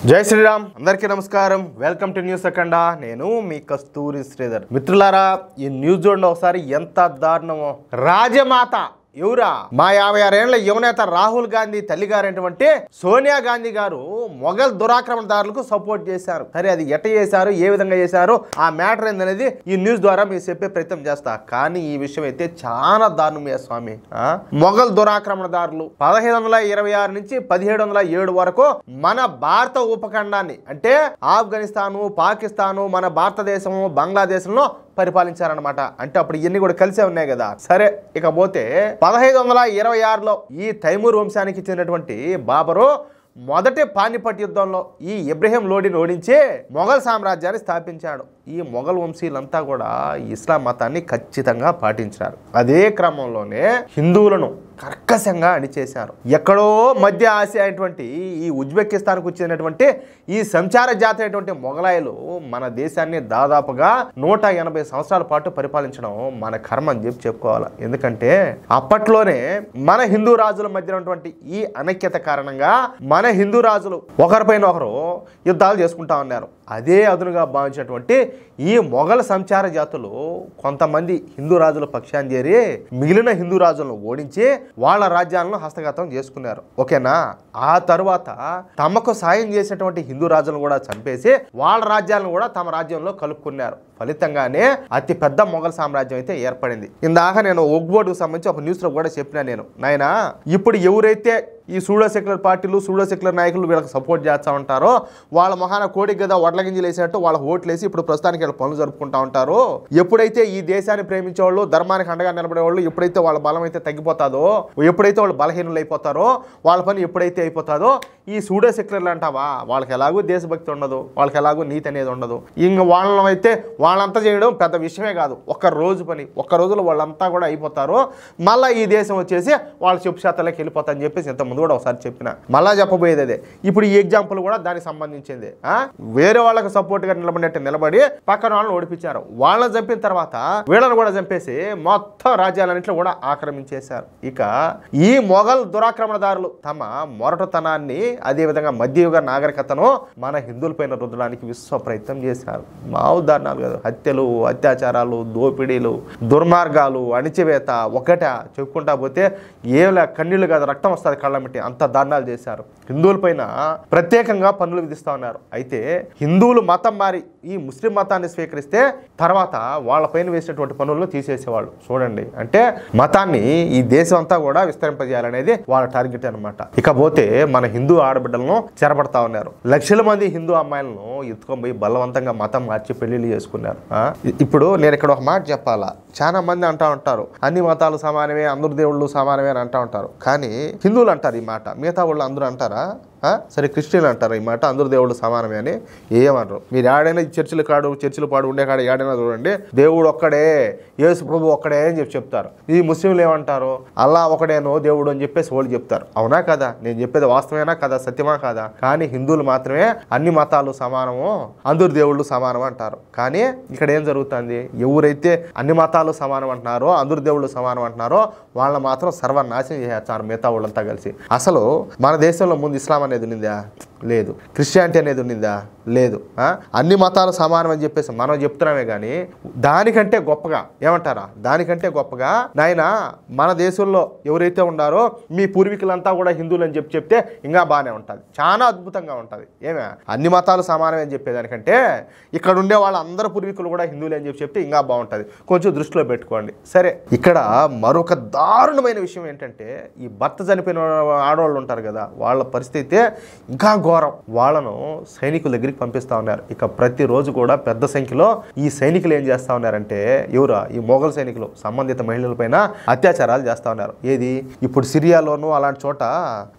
జై శ్రీరామ్ అందరికీ నమస్కారం వెల్కమ్ టు న్యూస్ అఖండ నేను మీ కస్తూరి శ్రీధర్ మిత్రులారా ఈ న్యూస్ చూడండి ఒకసారి ఎంత దారుణమో రాజమాత ఎవరా మా 56 ఏళ్ల యువనేత రాహుల్ గాంధీ తల్లిగారైనటువంటి సోనియా గాంధీ గారు మొఘల్ దురాక్రమణదారులకు సపోర్ట్ చేశారు. సరే అది ఎట్ట చేశారు ఏ విధంగా చేశారు ఆ మ్యాటర్ ఏందనేది ఈ న్యూస్ ద్వారా మీకు చెప్పే ప్రయత్నం చేస్తా. కానీ ఈ విషయం అయితే చాలా దారుణమే స్వామి. మొఘల్ దురాక్రమణదారులు 1526 నుంచి 1707 వరకు మన భారత ఉపఖండాన్ని అంటే ఆఫ్ఘనిస్తాను పాకిస్తాను మన భారతదేశము బంగ్లాదేశంలో పరిపాలించారనమాట. అంటే అప్పుడు ఇవన్నీ కూడా కలిసే ఉన్నాయి కదా. సరే ఇకపోతే 1526లో ఈ తైమూర్ వంశానికి చెందినటువంటి బాబరు మొదటి పానిపట్ యుద్ధంలో ఈ ఇబ్రహీం లోడిని ఓడించి మొఘల్ సామ్రాజ్యాన్ని స్థాపించాడు. ఈ మొఘల్ వంశీయులంతా కూడా ఇస్లాం మతాన్ని ఖచ్చితంగా పాటించారు. అదే క్రమంలోనే హిందువులను కర్కశంగా అణిచేశారు. ఎక్కడో మధ్య ఆసియా అయినటువంటి ఈ ఉజ్బెకిస్తాన్కు వచ్చినటువంటి ఈ సంచార జాతి అయినటువంటి మొఘలాయులు మన దేశాన్ని దాదాపుగా 180 సంవత్సరాల పాటు పరిపాలించడం మన కర్మ అని చెప్పి చెప్పుకోవాలి. ఎందుకంటే అప్పట్లోనే మన హిందూ రాజుల మధ్య ఉన్నటువంటి ఈ అనైక్యత కారణంగా మన హిందూ రాజులు ఒకరిపైన ఒకరు యుద్ధాలు చేసుకుంటా ఉన్నారు. అదే అదునుగా భావించినటువంటి ఈ మొఘల్ సంచార జాతులు కొంతమంది హిందూ రాజుల పక్షాన్ని చేరి మిగిలిన హిందూ రాజులను ఓడించి వాళ్ళ రాజ్యాలను హస్తగతం చేసుకున్నారు. ఓకేనా? ఆ తరువాత తమకు సాయం చేసినటువంటి హిందూ రాజులను కూడా చంపేసి వాళ్ళ రాజ్యాలను కూడా తమ రాజ్యంలో కలుపుకున్నారు. ఫలితంగానే అతి పెద్ద మొఘల్ సామ్రాజ్యం అయితే ఏర్పడింది. ఇందాక నేను ఒగ్బోర్డుకు సంబంధించి ఒక న్యూస్లో కూడా చెప్పినా నేను నాయనా ఇప్పుడు ఎవరైతే ఈ సూడో సెక్యులర్ పార్టీలు సూడో సెక్యులర్ నాయకులు వీళ్ళకి సపోర్ట్ చేస్తూ ఉంటారో వాళ్ళ మొహాన కోడికి కదా వడ్ల గింజలు వేసినట్టు వాళ్ళకి ఓట్లేసి ఇప్పుడు ప్రస్తుతానికి వీళ్ళ పనులు జరుపుకుంటా ఉంటారు. ఎప్పుడైతే ఈ దేశాన్ని ప్రేమించేవాళ్ళు ధర్మానికి అండగా నిలబడేవాళ్ళు ఎప్పుడైతే వాళ్ళ బలం అయితే తగ్గిపోతాదో ఎప్పుడైతే వాళ్ళు బలహీనులు అయిపోతారో వాళ్ళ పని ఎప్పుడైతే అయిపోతాదో ఈ సూడో సెక్యులర్లు అంటావా వాళ్ళకి ఎలాగో దేశభక్తి ఉండదు వాళ్ళకి ఎలాగో నీతి అనేది ఉండదు. ఇంక వాళ్ళని అయితే వాళ్ళంతా చేయడం పెద్ద విషయమే కాదు. ఒక్క రోజు పని ఒక్క రోజులో వాళ్ళంతా కూడా అయిపోతారు. మళ్ళీ ఈ దేశం వచ్చేసి వాళ్ళ చెప్పు శాతాలకు వెళ్ళిపోతారని చెప్పేసి ఇంతకుముందు కూడా ఒకసారి చెప్పిన మళ్ళా చెప్పబోయేది అదే. ఇప్పుడు ఈ ఎగ్జాంపుల్ కూడా దానికి సంబంధించింది. వేరే వాళ్ళకి సపోర్ట్ గా నిలబడినట్టు నిలబడి పక్కన వాళ్ళని ఓడిపించారు. వాళ్ళని చంపిన తర్వాత వీళ్ళని కూడా చంపేసి మొత్తం రాజ్యాలన్నింటిలో కూడా ఆక్రమించేశారు. ఇక ఈ మొఘల్ దురాక్రమణదారులు తమ మొరటుతనాన్ని అదేవిధంగా మధ్యయుగ నాగరికతను మన హిందువులపైన రుద్దడానికి విశ్వ ప్రయత్నం చేశారు. మా ఉదాహరణలు కాదు, హత్యలు అత్యాచారాలు దోపిడీలు దుర్మార్గాలు అణిచివేత ఒకట చెప్పుకుంటా పోతే ఏలా కన్నీళ్లు కాదు రక్తం వస్తుంది కళ్ళమిటి అంత దారుణాలు చేశారు. హిందువులపైన ప్రత్యేకంగా పన్నులు విధిస్తూ ఉన్నారు. అయితే హిందువులు మతం మారి ఈ ముస్లిం మతాన్ని స్వీకరిస్తే తర్వాత వాళ్ళపైన వేసినటువంటి పన్నులను తీసేసేవాళ్ళు. చూడండి అంటే మతాన్ని ఈ దేశం అంతా కూడా విస్తరింపజేయాలనేది వాళ్ళ టార్గెట్ అనమాట. ఇకపోతే మన హిందూ ఆడబిడ్డలను చెరబడతా ఉన్నారు. లక్షల మంది హిందూ అమ్మాయిలను ఎత్తుకొని పోయి బలవంతంగా మతం మార్చి పెళ్లిళ్ళు చేసుకున్నారు. ఇప్పుడు నేను ఇక్కడ ఒక మాట చెప్పాలా, చాలా మంది అంటా ఉంటారు అన్ని మతాలు సమానమే అందరు దేవుళ్ళు సమానమే అని అంటా ఉంటారు. కానీ హిందువులు అంటారు ఈ మాట, మిగతా వాళ్ళు అందరూ అంటారా? సరే క్రిస్టియన్లు అంటారు ఈ మాట అందరు దేవుళ్ళు సమానమే అని. ఏమనరు. మీరు ఏడైనా చర్చిలు పాడు ఉండే కాడ ఏడైనా చూడండి దేవుడు ఒక్కడే యేసు ప్రభు ఒక్కడే అని చెప్తారు. ఈ ముస్లింలు ఏమంటారు అల్లా ఒకడేనో దేవుడు అని చెప్పేసి వాళ్ళు చెప్తారు. అవునా కదా? నేను చెప్పేది వాస్తవేనా కదా సత్యమా కాదా? కానీ హిందువులు మాత్రమే అన్ని మతాలు సమానము అందరు దేవుళ్ళు సమానం అంటారు. కానీ ఇక్కడ ఏం జరుగుతుంది, ఎవరైతే అన్ని మతాలు సమానం అంటున్నారో అందరు దేవుళ్ళు సమానం అంటున్నారో వాళ్ళని మాత్రం సర్వనాశనం చేస్తారు మిగతా వాళ్ళంతా కలిసి. అసలు మన దేశంలో ముందు ఇస్లాం అనేది ఉన్నిందా? లేదు. క్రిస్టియానిటీ అనేది ఉన్నిందా? లేదు. అన్ని మతాలు సమానం అని చెప్పేసి మనం చెప్తున్నామే కానీ దానికంటే గొప్పగా ఏమంటారా దానికంటే గొప్పగా నాయన మన దేశంలో ఎవరైతే ఉన్నారో మీ పూర్వీకులంతా కూడా హిందువులు అని చెప్తే ఇంకా బాగానే ఉంటుంది, చాలా అద్భుతంగా ఉంటుంది. ఏమే అన్ని మతాలు సమానమే అని చెప్పేదానికంటే ఇక్కడ ఉండే వాళ్ళందరూ పూర్వీకులు కూడా హిందువులు అని చెప్తే ఇంకా బాగుంటుంది. కొంచెం దృష్టిలో పెట్టుకోండి. సరే ఇక్కడ మరొక దారుణమైన విషయం ఏంటంటే ఈ భర్త చనిపోయిన ఆడవాళ్ళు ఉంటారు కదా వాళ్ళ పరిస్థితి ఇంకా ఘోరం. వాళ్ళను సైనికుల దగ్గరికి పంపిస్తా ఉన్నారు. ఇక ప్రతిరోజు కూడా పెద్ద సంఖ్యలో ఈ సైనికులు ఏం చేస్తా ఉన్నారంటే ఎవరా ఈ మొఘల్ సైనికులు సంబంధిత మహిళలపైన అత్యాచారాలు చేస్తా ఉన్నారు. ఏది ఇప్పుడు సిరియాలోనూ అలాంటి చోట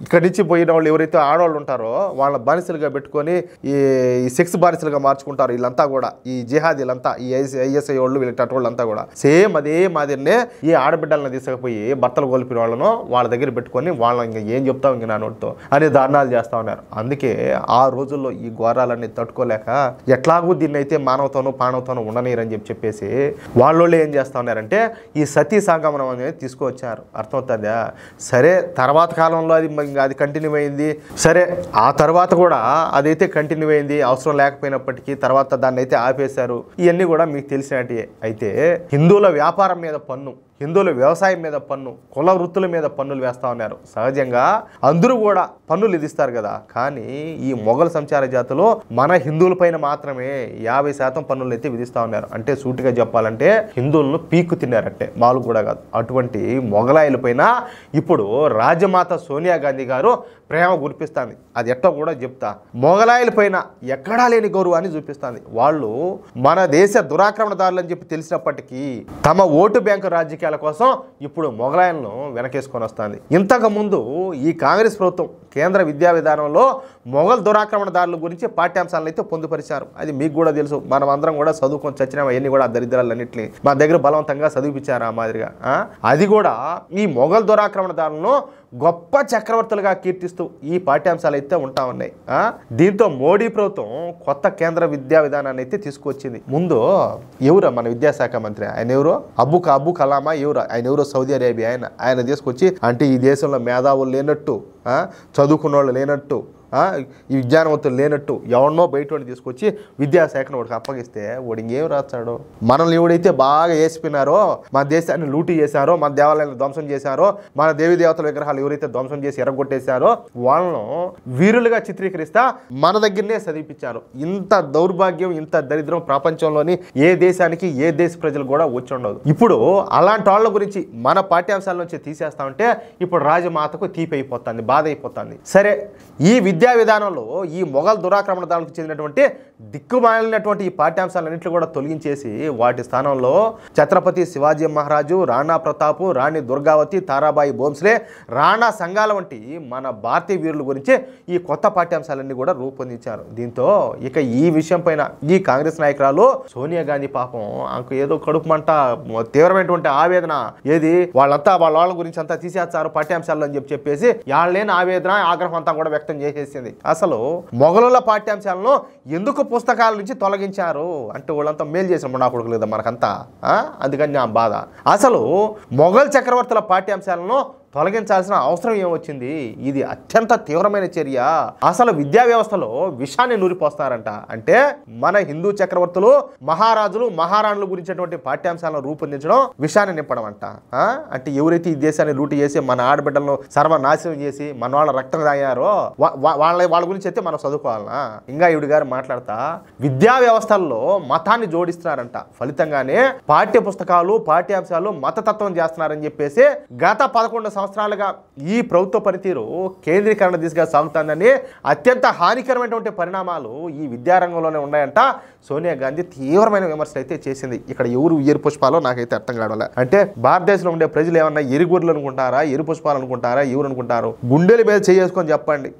ఇక్కడి నుంచి పోయిన వాళ్ళు ఎవరైతే ఆడవాళ్ళు ఉంటారో వాళ్ళ బానిసలుగా పెట్టుకొని ఈ సెక్స్ బానిసలుగా మార్చుకుంటారు. వీళ్ళంతా కూడా ఈ జిహాదీలంతా ఈ ఐఎస్ఐ వాళ్ళు వీళ్ళంతా వాళ్ళంతా కూడా సేమ్ అదే మాదిరినే ఈ ఆడబిడ్డలను తీసుకుపోయి భర్తలు కోల్పోయిన వాళ్ళను వాళ్ళ దగ్గర పెట్టుకొని వాళ్ళని ఏం చెప్తావు ఇంక నా నోటితో అనే దారుణాలు చేస్తా ఉన్నారు. అందుకే ఆ రోజుల్లో ఈ ఘోరాలన్నీ దాన్ని తట్టుకోలేక ఎట్లాగూ దీన్ని అయితే మానవతోనూ పానవతోనూ ఉండనీరని చెప్పేసి వాళ్ళు ఏం చేస్తా ఉన్నారంటే ఈ సతీ సాగమనం అనేది తీసుకువచ్చారు. అర్థమవుతుందా? సరే తర్వాత కాలంలో అది కంటిన్యూ అయింది. సరే ఆ తర్వాత కూడా అదైతే కంటిన్యూ అయింది, అవసరం లేకపోయినప్పటికీ తర్వాత దాన్ని అయితే ఆపేశారు. ఇవన్నీ కూడా మీకు తెలిసినట్టే. అయితే హిందువుల వ్యాపారం మీద పన్ను, హిందువుల వ్యవసాయం మీద పన్ను, కుల వృత్తుల మీద పన్నులు వేస్తూ ఉన్నారు. సహజంగా అందరూ కూడా పన్నులు విధిస్తారు కదా, కానీ ఈ మొఘల్ సంచార జాతిలో మన హిందువుల పైన మాత్రమే 50% పన్నులు అయితే విధిస్తూ ఉన్నారు. అంటే సూటిగా చెప్పాలంటే హిందువులను పీక్కు తిన్నారంటే మాలు కూడా కాదు. అటువంటి మొఘలాయుల పైన ఇప్పుడు రాజమాత సోనియా గాంధీ గారు ప్రేమ గురిపిస్తుంది. అది ఎట్టో కూడా చెప్తా. మొఘలాయుల పైన ఎక్కడా లేని గౌరవాన్ని చూపిస్తుంది. వాళ్ళు మన దేశ దురాక్రమణదారులు అని చెప్పి తెలిసినప్పటికీ తమ ఓటు బ్యాంకు రాజకీయాల కోసం ఇప్పుడు మొఘలాయులను వెనకేసుకొని వస్తుంది. ఇంతకు ముందు ఈ కాంగ్రెస్ ప్రభుత్వం కేంద్ర విద్యా విధానంలో మొఘల్ దురాక్రమణదారుల గురించి పాఠ్యాంశాలను అయితే పొందుపరిచారు. అది మీకు కూడా తెలుసు. మనం అందరం కూడా చదువుకొని చచ్చిన అవన్నీ కూడా దరిద్రాలన్నింటినీ మన దగ్గర బలవంతంగా చదివిపించారు. ఆ మాదిరిగా అది కూడా ఈ మొఘల్ దురాక్రమణదారులను గొప్ప చక్రవర్తులుగా కీర్తిస్తూ ఈ పాఠ్యాంశాలు అయితే ఉంటా ఉన్నాయి. దీంతో మోడీ ప్రభుత్వం కొత్త కేంద్ర విద్యా విధానాన్ని అయితే తీసుకొచ్చింది. ముందు ఎవరు మన విద్యాశాఖ మంత్రి, ఆయన ఎవరు, అబ్బు కలామా ఎవరు, ఆయన ఎవరో సౌదీ అరేబియా ఆయన తీసుకొచ్చి అంటే ఈ దేశంలో మేధావులు లేనట్టు, చదువుకున్న వాళ్ళు లేనట్టు, ఈ విజ్ఞానవంతులు లేనట్టు ఎవరినో బయట వాడిని తీసుకొచ్చి విద్యాశాఖను వాడికి అప్పగిస్తే వాడు ఇంకేం రాస్తాడు? మనల్ని ఎవడైతే బాగా వేసిపోయినారో, మన దేశాన్ని లూటీ చేశారో, మన దేవాలయాన్ని ధ్వంసం చేశారో, మన దేవీ దేవతల విగ్రహాలు ఎవరైతే ధ్వంసం చేసి ఎరగొట్టేశారో వాళ్ళను వీరులుగా చిత్రీకరిస్తా మన దగ్గరనే చదివిపించారు. ఇంత దౌర్భాగ్యం, ఇంత దరిద్రం ప్రపంచంలోని ఏ దేశానికి, ఏ దేశ ప్రజలు కూడా వచ్చి ఉండదు. ఇప్పుడు అలాంటి వాళ్ళ గురించి మన పాఠ్యాంశాల నుంచి తీసేస్తా ఉంటే ఇప్పుడు రాజమాతకు తీపి అయిపోతుంది, బాధ అయిపోతుంది. సరే, ఈ విద్యా విధానంలో ఈ మొఘల్ దురాక్రమణదారులకు చెందినటువంటి దిక్కుమాలినటువంటి ఈ పాఠ్యాంశాలన్నింటినీ కూడా తొలగించేసి వాటి స్థానంలో ఛత్రపతి శివాజీ మహారాజు, రాణా ప్రతాపు, రాణి దుర్గావతి, తారాబాయి భోంస్లే, రాణా సంఘాల వంటి మన భారతీయ వీరుల గురించి ఈ కొత్త పాఠ్యాంశాలన్నీ కూడా రూపొందించారు. దీంతో ఇక ఈ విషయం పైన ఈ కాంగ్రెస్ నాయకురాలు సోనియా గాంధీ పాపం ఆమెకు ఏదో కడుపు మంట, తీవ్రమైనటువంటి ఆవేదన, ఏది వాళ్ళంతా వాళ్ళ గురించి అంతా తీసేస్తారు పాఠ్యాంశాలు అని చెప్పేసి వాళ్ళని ఆవేదన, ఆగ్రహం అంతా కూడా వ్యక్తం చేసేసింది. అసలు మొఘలుల పాఠ్యాంశాలను ఎందుకు పుస్తకాల నుంచి తొలగించారు అంటే వాళ్ళంతా మేలు చేసిన నా కొడుకు లేదా మనకంతా, అందుకని నా బాధ. అసలు మొఘల్ చక్రవర్తుల పాఠ్యాంశాలను తొలగించాల్సిన అవసరం ఏమొచ్చింది? ఇది అత్యంత తీవ్రమైన చర్య. అసలు విద్యా వ్యవస్థలో విషాన్ని నూరిపోస్తారంట. అంటే మన హిందూ చక్రవర్తులు, మహారాజులు, మహారాణుల గురించినటువంటి పాఠ్యాంశాలను రూపొందించడం, విషాన్ని నింపడం అంట. అంటే ఎవరైతే ఈ దేశాన్ని లూటి చేసి మన ఆడబిడ్డలను సర్వనాశనం చేసి మన వాళ్ళ రక్తం తాగారో వాళ్ళ గురించి అయితే మనం చదువుకోవాలనా? ఇంకా ఈవిడ గారు మాట్లాడతా విద్యా వ్యవస్థల్లో మతాన్ని జోడిస్తున్నారంట. ఫలితంగానే పాఠ్య పుస్తకాలు, పాఠ్యాంశాలు మతతత్వం చేస్తున్నారని చెప్పేసి గత 11 సంవత్సరాలుగా ఈ ప్రభుత్వ పనితీరు కేంద్రీకరణ దిశగా సాగుతుందని అత్యంత హానికరమైనటువంటి పరిణామాలు ఈ విద్యారంగంలోనే ఉన్నాయంట. సోనియా గాంధీ తీవ్రమైన విమర్శలు అయితే చేసింది. ఇక్కడ ఎవరు ఎరు పుష్పాలో నాకైతే అర్థం కావట్లే. అంటే భారతదేశంలో ఉండే ప్రజలు ఏమన్నా ఎరుగుర్లు అనుకుంటారా, ఎరు పుష్పాలు అనుకుంటారా, ఎవరు అనుకుంటారు? గుండెల మీద చేసుకొని చెప్పండి.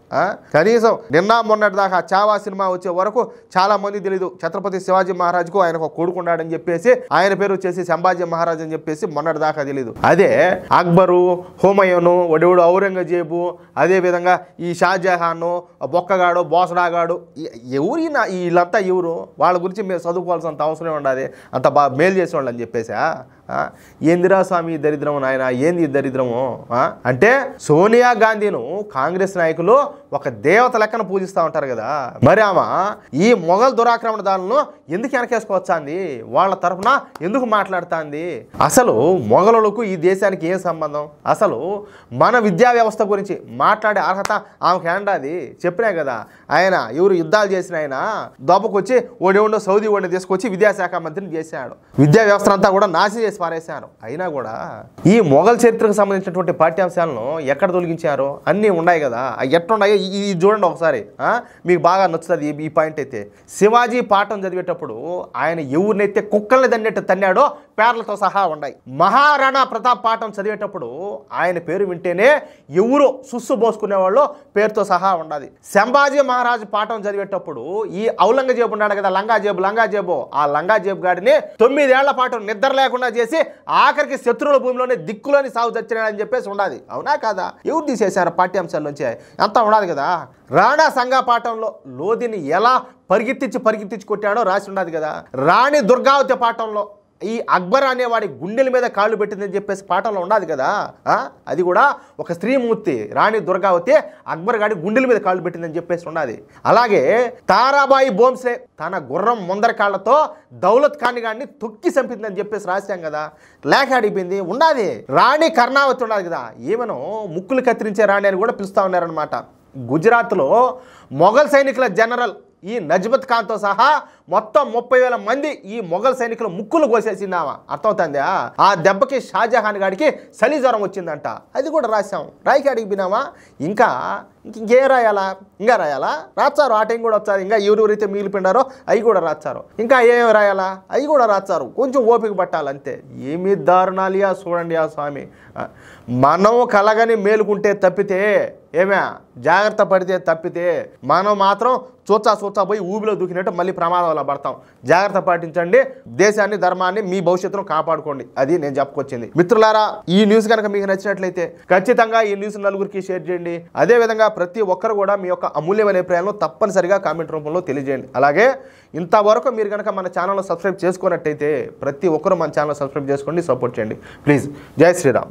కనీసం నిన్న మొన్నటి దాకా చావా సినిమా వచ్చే వరకు చాలా మంది తెలీదు ఛత్రపతి శివాజీ మహారాజుకు ఆయనకు ఒక కొడుకున్నాడని చెప్పేసి, ఆయన పేరు వచ్చేసి సంభాజీ మహారాజ్ అని చెప్పేసి మొన్నటి దాకా తెలీదు. అదే అక్బరు, హుమయూను, ఒడేవుడు ఔరంగజేబు, అదేవిధంగా ఈ షాజహాను, బొక్కగాడు, బోసడాగాడు, ఎవరినా వీళ్ళంతా ఎవరు? వాళ్ళ గురించి మేము చదువుకోవాల్సినంత అవసరం ఉండదు, అంత బాగా మేలు చేసేవాళ్ళు అని చెప్పేసా. ఏందిరా స్వామి దరిద్రము నాయన, ఏంది దరిద్రము? అంటే సోనియా గాంధీను కాంగ్రెస్ నాయకులు ఒక దేవత లెక్కన పూజిస్తూ ఉంటారు కదా, మరి ఆమె ఈ మొఘల్ దురాక్రమణదారులను ఎందుకు వెనకేసుకోవచ్చాంది? వాళ్ళ తరఫున ఎందుకు మాట్లాడుతుంది? అసలు మొఘలులకు ఈ దేశానికి ఏం సంబంధం? అసలు మన విద్యా వ్యవస్థ గురించి మాట్లాడే అర్హత ఆమెకు ఏంటది? చెప్పినా కదా, ఆయన ఎవరు యుద్ధాలు చేసిన ఆయన దొబ్బకొచ్చి ఓడేవుండో సౌదీ ఓడిని తీసుకొచ్చి విద్యాశాఖ మంత్రిని చేశాడు. విద్యా వ్యవస్థ అంతా కూడా నాశనం చేసి పారేశారు. అయినా కూడా ఈ మొఘల్ చరిత్రకు సంబంధించినటువంటి పాఠ్యాంశాలను ఎక్కడ తొలగించారో అన్నీ ఉన్నాయి కదా, ఎట్లున్నాయో ఇది చూడండి ఒకసారి, మీకు బాగా నచ్చుతుంది ఈ పాయింట్ అయితే. శివాజీ పాఠం చదివేటప్పుడు ఆయన ఎవరినైతే కుక్కల్ని తన్నాడో పేర్లతో సహా ఉన్నాయి. మహారాణా ప్రతాప్ పాఠం చదివేటప్పుడు ఆయన పేరు వింటేనే ఎవరో సుస్సు పోసుకునేవాళ్ళు పేరుతో సహా ఉండాలి. సంభాజీ మహారాజు పాఠం చదివేటప్పుడు ఈ ఔలంగజేబు ఉన్నాడు కదా, లంగాజేబు, ఆ లంగాజేబు గాడిని 9 ఏళ్ల పాటు నిద్ర లేకుండా చేసి ఆఖరికి శత్రువుల భూమిలోనే దిక్కులోని సాగు చచ్చినాడని చెప్పేసి ఉండాలి. అవునా కాదా? ఎవరు తీసేశారు పాఠ్యాంశాల నుంచి? అంతా ఉండాలి కదా. రాణా సంఘ పాఠంలో లోధిని ఎలా పరిగెత్తించి కొట్టాడో రాసి ఉండదు కదా. రాణి దుర్గావతి పాఠంలో ఈ అక్బర్ అనేవాడి గుండెల మీద కాళ్ళు పెట్టిందని చెప్పేసి పాఠంలో ఉండదు కదా. అది కూడా ఒక స్త్రీమూర్తి రాణి దుర్గావతి అక్బర్ గాడి గుండెల మీద కాళ్ళు పెట్టిందని చెప్పేసి ఉన్నది. అలాగే తారాబాయి భోంస్లే తన గుర్రం ముందర కాళ్ళతో దౌలత్ ఖాన్ గాడిని తొక్కి చంపిందని చెప్పేసి రాశాం కదా. లేఖ అడిగింది ఉన్నది. రాణి కర్ణావతి ఉన్నది కదా, ఈమెను ముక్కులు కత్తిరించే రాణి అని కూడా పిలుస్తూ ఉన్నారనమాట. గుజరాత్లో మొఘల్ సైనికుల జనరల్ ఈ నజ్మత్ ఖాన్తో సహా మొత్తం 30,000 మంది ఈ మొఘల్ సైనికుల ముక్కులు కోసేసిందామా. అర్థమవుతుందా? ఆ దెబ్బకి షాజహాన్ గాడికి చలి జ్వరం వచ్చిందంట. అది కూడా రాసాం. రాయికి అడిగిపోయినామా. ఇంకేం రాయాలా? ఇంకా రాయాలా? రాచారు. ఆ టైం కూడా వచ్చారు. ఇంకా ఎవరెవరైతే మిగిలిపోయినారో అవి కూడా రాచారు. ఇంకా ఏమేమి రాయాలా అవి కూడా రాచారు. కొంచెం ఓపిక పట్టాలంతే. ఏమి దారుణాలియా చూడండి ఆ స్వామి. మనం కలగని మేలుకుంటే తప్పితే ఏమే జాగ్రత్త పడితే తప్పితే మనం మాత్రం చూచా పోయి ఊబిలో దూకినట్టు మళ్ళీ ప్రమాదంలో పడతాం. జాగ్రత్త పాటించండి. దేశాన్ని ధర్మాన్ని మీ భవిష్యత్తును కాపాడుకోండి. అది నేను చెప్పుకొచ్చింది. మిత్రులారా, ఈ న్యూస్ కనుక మీకు నచ్చినట్లయితే ఖచ్చితంగా ఈ న్యూస్ నలుగురికి షేర్ చేయండి. అదేవిధంగా ప్రతి ఒక్కరు కూడా మీ యొక్క అమూల్యమైన అభిప్రాయాలను తప్పనిసరిగా కామెంట్ రూపంలో తెలియజేయండి. అలాగే ఇంతవరకు మీరు కనుక మన ఛానల్ను సబ్స్క్రైబ్ చేసుకున్నట్టయితే ప్రతి ఒక్కరు మన ఛానల్ సబ్స్క్రైబ్ చేసుకోండి, సపోర్ట్ చేయండి ప్లీజ్. జై శ్రీరామ్.